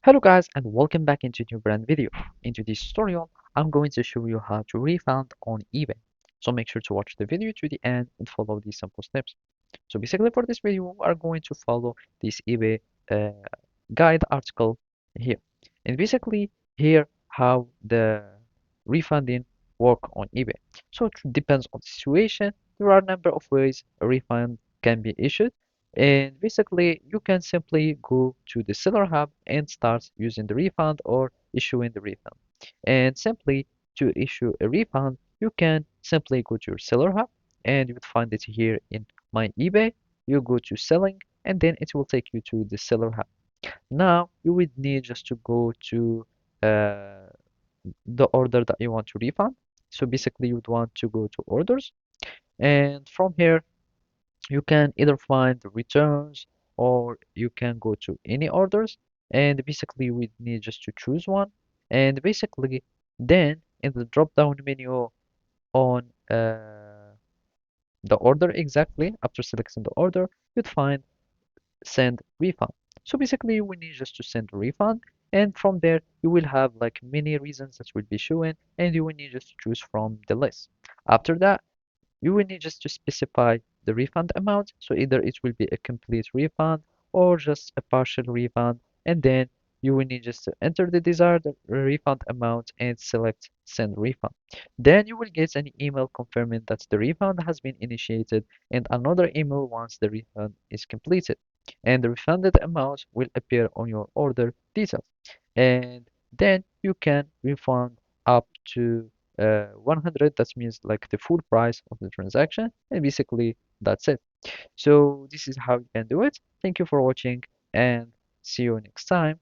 Hello guys and welcome back into a new brand video. Into this tutorial, I'm going to show you how to refund on eBay. So make sure to watch the video to the end and follow these simple steps. So basically for this video, we are going to follow this eBay uh, guide article here. And basically here how the refunding work on eBay. So it depends on the situation. There are a number of ways a refund can be issued. And basically you can simply go to the seller hub and start using the refund or issuing the refund. And simply to issue a refund, you can simply go to your seller hub and you would find it here in my eBay. You go to selling and then it will take you to the seller hub. Now you would need just to go to uh, the order that you want to refund. So basically you would want to go to orders and from here you can either find the returns or you can go to any orders and basically we need just to choose one and basically then in the drop down menu on the order exactly after selecting the order you'd find send refund. So basically we need just to send a refund and from there you will have like many reasons that will be shown and you will need just to choose from the list. After that you will need just to specify the refund amount. So either it will be a complete refund or just a partial refund and then you will need just to enter the desired refund amount and select send refund. Then you will get an email confirming that the refund has been initiated and another email once the refund is completed. And the refunded amount will appear on your order details. And then you can refund up to 100. That means like the full price of the transaction. And basically that's it. So this is how you can do it. Thank you for watching and see you next time.